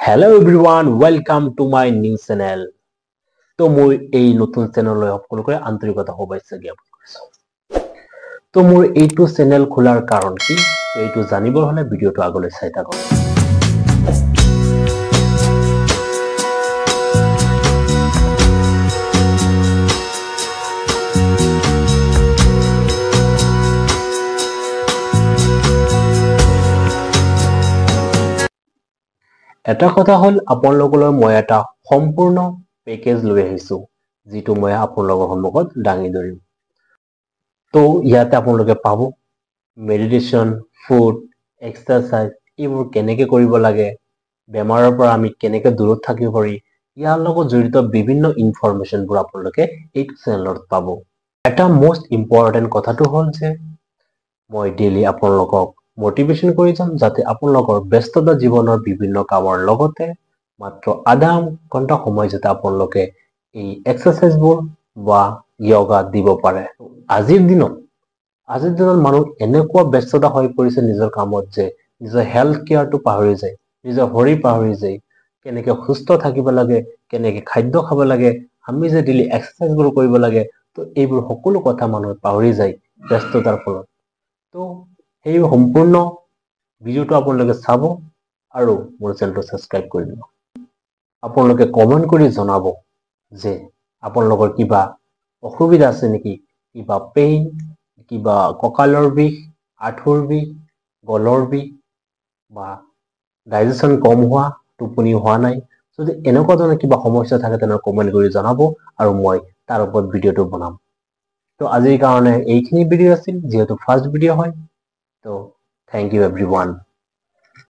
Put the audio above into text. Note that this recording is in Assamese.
Hello everyone, welcome to my new channel. তো মোৰ এই নতুন চেনেললৈ সকলোকে আন্তৰিকতা শুভেচ্ছা জ্ঞাপন কৰিছো। তো মোৰ এইটো চেনেল খোলাৰ কাৰণ কি? তো এইটো জানিবৰ হলে ভিডিওটো আগলৈ চাই থাকক। এটা কথা হল আপোনালোকলৈ মই এটা সম্পূৰ্ণ পেকেজ লৈ আহিছো যিটো মই আপোনালোকৰ সন্মুখত দাঙি ধৰিম। তো ইয়াতে আপোনালোকে পাব মেডিটেশ্যন, ফুড, এক্সাৰসাইজ এইবোৰ কেনেকৈ কৰিব লাগে, বেমাৰৰ পৰা আমি কেনেকৈ দূৰত থাকিব পাৰি, ইয়াৰ লগত জড়িত বিভিন্ন ইনফৰমেশ্যনবোৰ আপোনালোকে এই চেনেলত পাব। এটা মোষ্ট ইম্পৰ্টেণ্ট কথাটো হ'ল যে মই ডেইলি আপোনালোকক মোটিভেশ্যন কৰি যাম যাতে আপোনালোকৰ ব্যস্ততা জীৱনৰ বিভিন্ন কামৰ লগতে মাত্ৰ আধা ঘণ্টা সময় যাতে আপোনালোকে এই এক্সাৰসাইজবোৰ বা যোগা দিব পাৰে। আজিৰ দিনত মানুহ এনেকুৱা ব্যস্ততা হৈ পৰিছে নিজৰ কামত যে নিজৰ হেল্থ কেয়াৰটো পাহৰি যায়, নিজৰ শৰীৰ পাহৰি যায়, কেনেকৈ সুস্থ থাকিব লাগে, কেনেকৈ খাদ্য খাব লাগে, আমি যে ডেইলি এক্সাৰসাইজবোৰ কৰিব লাগে, তো এইবোৰ সকলো কথা মানুহে পাহৰি যায় ব্যস্ততাৰ ফলত। তো এই সম্পূৰ্ণ ভিডিওটো আপোনালোকে চাব আৰু মোৰ চেনেলটো সাবস্ক্ৰাইব কৰি দিব। আপোনালোকে কমেন্ট কৰি জনাব যে আপোনালোকৰ কিবা অসুবিধা আছে নেকি, কিবা পেইন, কিবা কঁকালৰ বিষ, আঁঠুৰ বিষ, গলৰ বিষ বা ডাইজেশ্যন কম হোৱা, টোপনি হোৱা নাই, যদি এনেকুৱা ধৰণৰ কিবা সমস্যা থাকে তেনেহ'লে কমেন্ট কৰি জনাব আৰু মই তাৰ ওপৰত ভিডিওটো বনাম। তো আজিৰ কাৰণে এইখিনি ভিডিও আছিল, যেহেতু ফাৰ্ষ্ট ভিডিও হয়। তো থ্যাংক ইউ এভৰিওয়ান।